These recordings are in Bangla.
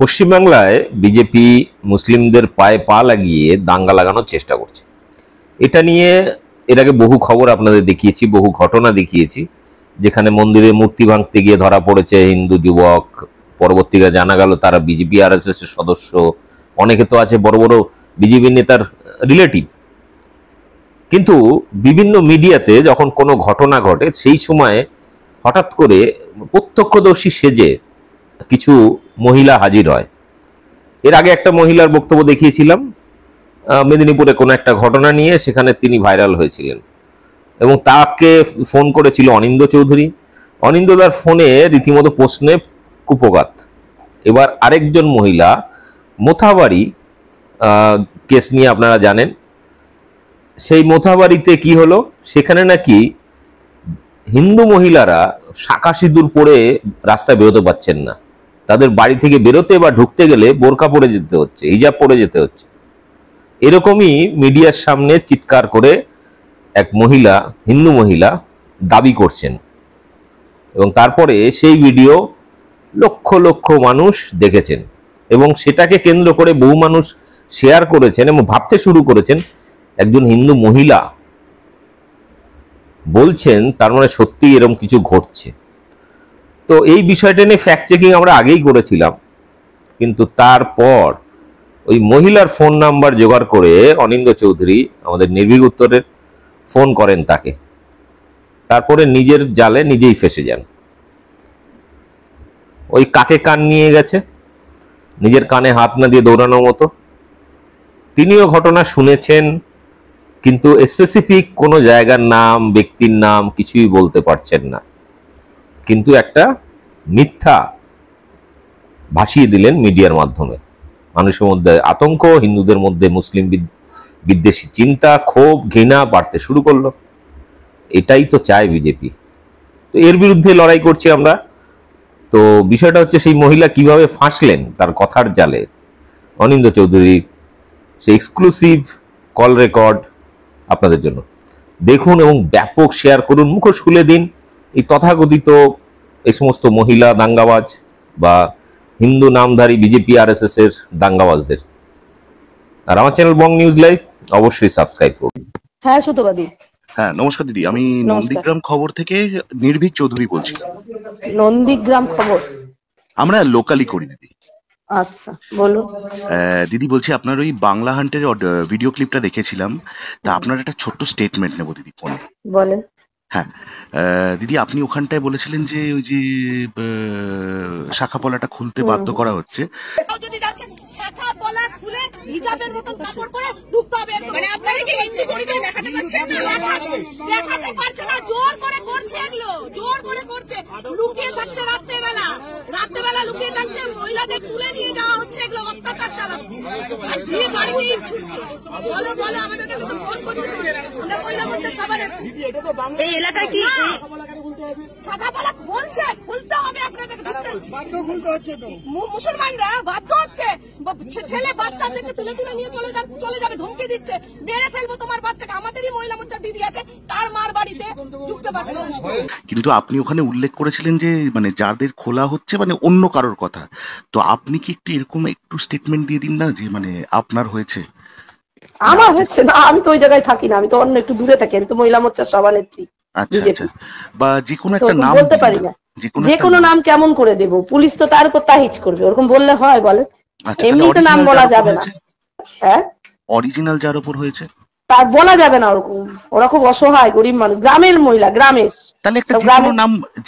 পশ্চিমবাংলায় বিজেপি মুসলিমদের পায়ে পা লাগিয়ে দাঙ্গা লাগানোর চেষ্টা করছে। এটা নিয়ে এর আগে বহু খবর আপনাদের দেখিয়েছি, বহু ঘটনা দেখিয়েছি, যেখানে মন্দিরে মূর্তি ভাঙতে গিয়ে ধরা পড়েছে হিন্দু যুবক। পরবর্তীকালে জানা গেল তারা বিজেপি আরএসএস এর সদস্য। অনেকে তো আছে বড় বড় বিজেপি নেতার রিলেটিভ। কিন্তু বিভিন্ন মিডিয়াতে যখন কোনো ঘটনা ঘটে সেই সময় হঠাৎ করে প্রত্যক্ষদর্শী সেজে কিছু মহিলা হাজির হয়। এর আগে একটা মহিলার বক্তব্য দেখিয়েছিলাম মেদিনীপুরে কোনো একটা ঘটনা নিয়ে, সেখানে তিনি ভাইরাল হয়েছিলেন এবং তাকে ফোন করেছিল অনিন্দ চৌধুরী। অনিন্দদার ফোনে রীতিমতো প্রশ্নে কুপঘাত। এবার আরেকজন মহিলা মোথাবাড়ি কেস নিয়ে আপনারা জানেন, সেই মোথাবাড়িতে কি হলো, সেখানে নাকি হিন্দু মহিলারা শাঁখা সিঁদুর পরে রাস্তায় বেরোতে পারছেন না। তাদের বাড়ি থেকে বেরোতে বা ঢুকতে গেলে বোরকা পরে যেতে হচ্ছে, হিজাব পরে যেতে হচ্ছে। এরকমই মিডিয়ার সামনে চিৎকার করে এক মহিলা, হিন্দু মহিলা দাবি করছেন এবং তারপরে সেই ভিডিও লক্ষ লক্ষ মানুষ দেখেছেন এবং সেটাকে কেন্দ্র করে বহু মানুষ শেয়ার করেছেন এবং ভাবতে শুরু করেছেন একজন হিন্দু মহিলা বলছেন, তার মানে সত্যি এরকম কিছু ঘটছে। তো এই বিষয়টা নিয়ে ফ্যাক্ট চেকিং আমরা আগেই করেছিলাম, কিন্তু তারপর ওই মহিলার ফোন নাম্বার জোগাড় করে অনিন্দ চৌধুরী আমাদের নির্ভীক উত্তরের ফোন করেন তাকে। তারপরে নিজের জালে নিজেই ফেসে যান। ওই কাকে কান নিয়ে গেছে, নিজের কানে হাত না দিয়ে দৌড়ানোর মতো। তিনিও ঘটনা শুনেছেন, কিন্তু স্পেসিফিক কোনো জায়গার নাম, ব্যক্তির নাম কিছুই বলতে পারছেন না, কিন্তু একটা মিথ্যা ভাসিয়ে দিলেন মিডিয়ার মাধ্যমে। মানুষের মধ্যে আতঙ্ক, হিন্দুদের মধ্যে মুসলিম বিদ্বেষী চিন্তা, ক্ষোভ, ঘৃণা বাড়তে শুরু করলো। এটাই তো চায় বিজেপি। তো এর বিরুদ্ধে লড়াই করছি আমরা। তো বিষয়টা হচ্ছে সেই মহিলা কিভাবে ফাঁসলেন তার কথার জালে। অনিন্দ চৌধুরী সেই এক্সক্লুসিভ কল রেকর্ড আপনাদের জন্য দেখুন এবং ব্যাপক শেয়ার করুন, মুখোশ খুলে দিন এই তথাকথিত এই সমস্ত মহিলা দাঙ্গাবাজ বা হিন্দু নামধারী বিজেপি আরএসএস এর দাঙ্গাবাজদের। আর আমার চ্যানেল বং নিউজ লাইভ অবশ্যই সাবস্ক্রাইব করুন। হ্যাঁ সুতোবাদী। হ্যাঁ নমস্কার দিদি, আমি নন্দীগ্রাম খবর থেকে নির্ভীক চৌধুরী বলছি। নন্দীগ্রাম খবর আমরা লোকালি করি দিদি। আচ্ছা বলুন দিদি। বলছি আপনার ওই বাংলা হান্টের ভিডিও ক্লিপটা দেখেছিলাম, তা আপনার একটা ছোট্ট স্টেটমেন্ট নেবো দিদি ফোনে। বলেন। হ্যাঁ দিদি, আপনি ওখানটায় বলেছিলেন যে ওই যে শাখা পলাটা খুলতে বাধ্য করা হচ্ছে। শাখা পলা খুলে হিজাবের মতন কাপড় পরে ঢুকতে হবে। মানে আপনারা কি হিন্দু পরিচয় দেখাতে পারছেন না? দেখাতে পারছে না, জোর করে করছে, এগুলো জোর করে করছে। লুকিয়ে থাকছে রাত্রেবেলা লুকিয়ে থাকছে, মহিলাদের তুলে নিয়ে যাওয়া হচ্ছে, এগুলো অত্যাচার চালাচ্ছে আর দিয়ে বাড়িতে ইট ছুটছে। বলো বলো, আমাদের কাছে তো ফোন করছে, আমরা মহিলা বলছে সবার এই এলাকায় কি শাখা পলা বলছে খুলতে হবে আপনাদের, বাধ্য খুলতে হচ্ছে তো, মুসলমানরা বাধ্য হচ্ছে। ছেলে বাচ্চাদেরকে তুলে তুলে নিয়ে চলে যাবে, ধমকি দিচ্ছে, মেরে ফেলবো তোমার বাচ্চাকে। আমাদেরই মহিলা মোর্চার দিদি আছে, তার মার বাড়িতে ঢুকতে পারছে। কিন্তু আপনি ওখানে উল্লেখ করেছিলেন যে মানে যাদের খোলা হচ্ছে মানে অন্য কারোর কথা। তো আপনি কি একটু এরকম একটু স্টেটমেন্ট দিয়ে দিন না যে মানে আপনার হয়েছে। আমার হচ্ছে না, আমি তো ওই জায়গায় থাকি না, আমি তো অন্য একটু দূরে থাকি, আমি তো মহিলা মোর্চার সভানেত্রী। আচ্ছা আচ্ছা, বা যে কোনো একটা নাম বলতে পারি না, যে কোনো নাম কেমন করে দেব? পুলিশ তো তার উপর তাহিজ করবে, ওরকম বললে হয় বলেন? এমনি তো নাম বলা যাবে না। হ্যাঁ অরিজিনাল যার উপর হয়েছে তার বলা যাবে না, ওরকম ওরা খুব অসহায় গরিব মানুষ, গ্রামের মহিলা, গ্রামের। তাহলে একটা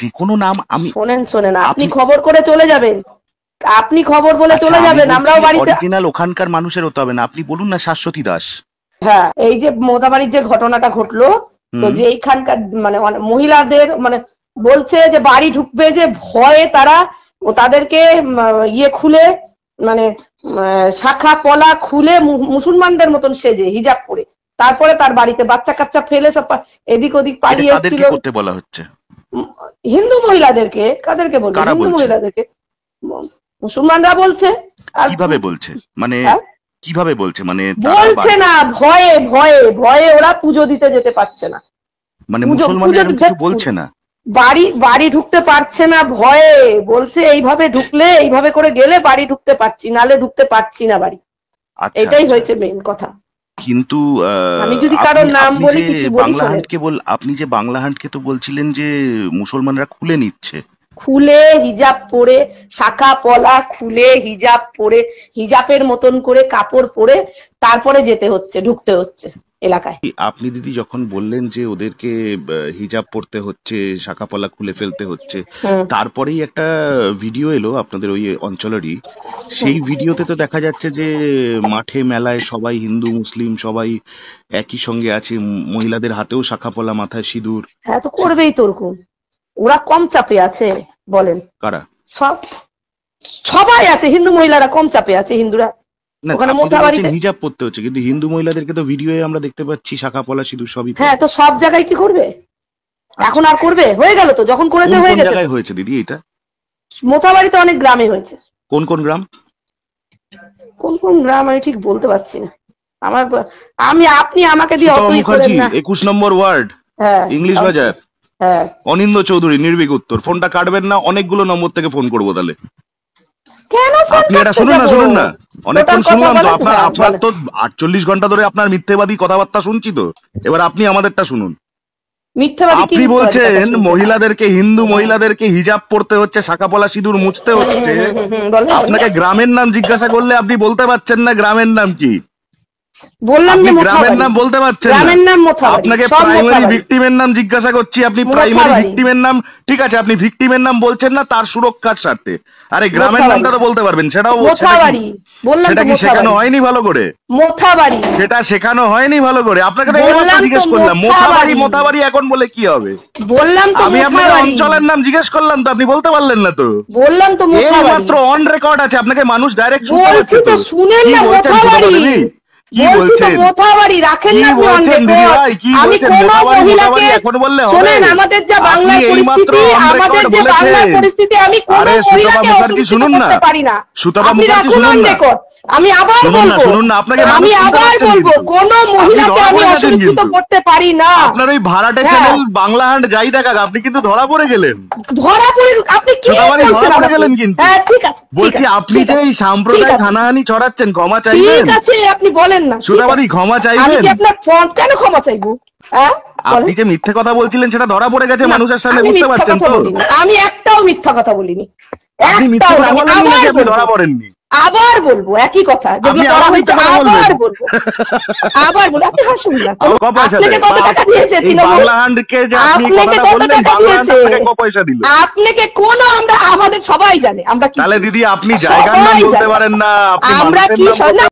যে কোনো নাম আমি শোনেন, আপনি খবর করে চলে যাবেন, আপনি খবর বলে চলে যাবেন, আমরাও বাড়িতে। অরিজিনাল ওখানকার মানুষের হতে হবে না, আপনি বলুন না শাশ্বতী দাস। হ্যাঁ, এই যে মোদাবাড়ির যে ঘটনাটা ঘটলো, তো যে এইখানকার মানে মহিলাদের মানে বলছে যে বাড়ি ঢুকবে যে ভয়ে তারা ও তাদেরকে ইয়ে খুলে মানে শাখা পলা খুলে মুসলমানদের মতন সেজে হিজাব পরে তারপরে তার বাড়িতে বাচ্চা কাচ্চা ফেলে সব এদিক ওদিক পালিয়ে এসেছিল। বলা হচ্ছে হিন্দু মহিলাদেরকে। কাদেরকে বলবো? হিন্দু মহিলাদেরকে মুসলমানরা বলছে। কিভাবে বলছে মানে কিভাবে বলছে? মানে বলছে না, ভয়ে ভয়ে ভয়ে ওরা পুজো দিতে যেতে পারছে না। মানে মুসলমানরা কিছু বলছে না। বাড়ি ঢুকতে পারছে না ভয়ে, বলছে এইভাবে ঢুকলে এইভাবে করে গেলে বাড়ি ঢুকতে পারছি, নালে ঢুকতে পারছি না বাড়ি। আচ্ছা, এটাই আচ্ছা। হয়েছে মেন কথা। কিন্তু আমি যদি কারোর নাম আপনি বলি যে কিছু বলি বাংলা শোনেন। হান্টকে আপনি যে বাংলা হান্টকে তো বলছিলেন যে মুসলমানরা খুলে নিচ্ছে। খুলে হিজাব পরে, শাখা পলা খুলে হিজাব পরে, হিজাবের মতন করে কাপড় পরে তারপরে যেতে হচ্ছে, ঢুকতে হচ্ছে এলাকায়। আপনি দিদি যখন বললেন যে ওদেরকে হিজাব পরতে হচ্ছে, শাখা পলা খুলে ফেলতে হচ্ছে, তারপরেই একটা ভিডিও এলো আপনাদের ওই অঞ্চলেরই। সেই ভিডিওতে তো দেখা যাচ্ছে যে মাঠে মেলায় সবাই হিন্দু মুসলিম সবাই একই সঙ্গে আছে, মহিলাদের হাতেও শাখা পলা, মাথায় সিঁদুর। হ্যাঁ, তো করবেই তো ওরকম। ওরা কম চাপে আছে বলেন? কারা? সবাই আছে, হিন্দু মহিলারা কম চাপে আছে। হিন্দুরা না, ওখানে আপনি তো মোথাবাড়িতে বলছেন হিজাব পরতে হচ্ছে, কিন্তু হিন্দু মহিলাদেরকে তো ভিডিওয়ে আমরা দেখতে পাচ্ছি শাখা পলা সিঁদুর সবই পরে। হ্যাঁ, তো সব জায়গায় কি করবে এখন? আর করবে? হয়ে গেল তো, যখন করেছে কোন হয়ে কোন গেছে। জায়গায় হয়েছে দিদি এটা? মোথাবাড়িতে অনেক গ্রামে হয়েছে। কোন কোন গ্রাম? কোন কোন গ্রাম আমি ঠিক বলতে পারছি না। আপনি আমাকে দিয়ে সুতপা অতই করেন মুখার্জি, না। 21 নম্বর ওয়ার্ড, হ্যাঁ, ইংলিশ বাজার। হ্যাঁ। অনিন্দ চৌধুরী, নির্ভীক উত্তর। ফোনটা কাটবেন না, অনেকগুলো নম্বর থেকে ফোন করবো তাহলে। কেন ফোন আপনি এটা কাটতে শুনুন না, যাবো? শুনুন না, অনেকক্ষণ টোটাল শুনলাম কথা তো। বলেন। আপনার হ্যাঁ, আপনার বলেন। তো 48 ঘন্টা ধরে আপনার মিথ্যেবাদী কথাবার্তা শুনছি তো, এবার আপনি আমাদেরটা শুনুন। মিথ্যাবাদী কি আপনি মিথ্যাবাদী কথা বলছেন শুনছেন? মহিলাদেরকে, হিন্দু মহিলাদেরকে হিজাব পরতে হচ্ছে, শাখা পলা সিঁদুর মুছতে হচ্ছে। বলেন। আপনাকে গ্রামের নাম জিজ্ঞাসা করলে আপনি বলতে পারছেন না গ্রামের নাম কি। বললাম যে আপনি গ্রামের মোথাবাড়ি। নাম বলতে পারছেন না। গ্রামের নাম মোথাবাড়ি। আপনাকে সব প্রাইমারি মোথাবাড়ি। ভিকটিমের নাম জিজ্ঞাসা করছি, আপনি প্রাইমারি মোথাবাড়ি। ভিকটিমের নাম, ঠিক আছে, আপনি ভিকটিমের নাম বলছেন না তার সুরক্ষার স্বার্থে। আরে গ্রামের মোথাবাড়ি। নামটা তো বলতে পারবেন, সেটাও মোথাবাড়ি বললাম সেটা তো, কি শেখানো মোথাবাড়ি। হয়নি ভালো করে? মোথাবাড়ি সেটা শেখানো হয়নি ভালো করে? আপনাকে তো বললাম এইমাত্র তো, জিজ্ঞেস করলাম মোথাবাড়ি মোথাবাড়ি। মোথাবাড়ি এখন বলে কি হবে? বললাম তো আমি আপনাকে মোথাবাড়ি। অঞ্চলের নাম জিজ্ঞেস করলাম তো আপনি বলতে পারলেন না তো। বললাম তো মোথাবাড়ি। এইমাত্র অন রেকর্ড আছে, আপনাকে মানুষ ডাইরেক্ট শুনতে বলছি পাচ্ছে তো, তো। শুনেন কি না, বলছেন মোথাবাড়ি। সুতপা দেবী? কি বলছি তো বলছেন? মোথাবাড়ি, রাখেন কি না আপনি on বলছেন record। দিদি ভাই? কি আমি বলছেন? কোনো মোথাবাড়ি মহিলাকে, মোথাবাড়ি এখন বললে হবে? শোনেন, আমাদের যা বাংলার আপনি এইমাত্র পরিস্থিতি, on record আমাদের যে বাংলার বলেছেন। পরিস্থিতি, আমি কোনো আরে সুতপা মহিলাকে মুখার্জি অসুস্থ শুনুন না, করতে পারি না। সুতপা আপনি মুখার্জি রাখুন শুনুন on না, record। আমি আবার শুনুন না, বলবো, শুনুন না, আপনাকে মানুষ আমি শুনতে আবার পাচ্ছেন বলবো, কিন্তু। কোনো আপনি মহিলাকে ধরা আমি পড়ে গেছেন অসুস্থ কিন্তু। করতে পারি না। আপনার ওই ভাড়াটে হ্যাঁ। চ্যানেল বাংলা হান্ট যাই দেখাক, আপনি কিন্তু ধরা পড়ে গেলেন। ধরা পড়ে আপনি কি সুতপাদি ধরা বলছেন পড়ে আমাকে? গেলেন কিন্তু। হ্যাঁ, ঠিক আছে, ঠিক বলছি আছে, আপনি ঠিক যে আছে, এই ঠিক সাম্প্রদায়িক আছে। হানাহানি ছড়াচ্ছেন, ক্ষমা ঠিক চাইবেন? আছে, আপনি বলেন না। ঠিক সুতপাদি আছে। ক্ষমা আমি চাইবেন? কি আপনার ফোন কেন ক্ষমা চাইবো? হ্যাঁ, আপনি বলেন। যে মিথ্যে কথা বলছিলেন সেটা ধরা পড়ে গেছে না, মানুষের সামনে, আমি বুঝতে মিথ্যা পারছেন কথা তো? বলিনি। আমি একটাও মিথ্যা কথা বলিনি। আপনি মিথ্যে একটাও কথা না। বলেননি নাকি আপনি ধরা বলবো। পড়েননি? আবার বলবো একই কথা, যেগুলো আপনি করা আবার হয়েছে মিথ্যে কথা আবার বলবেন? বলবো। আবার বলবো। আপনি হাসুন না। আবার ক পয়সা আপনাকে দেয়? কত টাকা দিয়েছে এই তৃণমূল? বাংলা হান্টকে যে আপনি এই আপনাকে কথাটা কত বললেন, টাকা বাংলা হান্ট দিয়েছে? আপনাকে ক পয়সা দিল? আপনাকে কোন, আমরা আমাদের সবাই জানে আমরা কি। তাহলে দিদি আপনি জায়গার নাম সবাই বলতে জানে। পারেন না, আপনি আমরা মানুষের কি নাম বলতে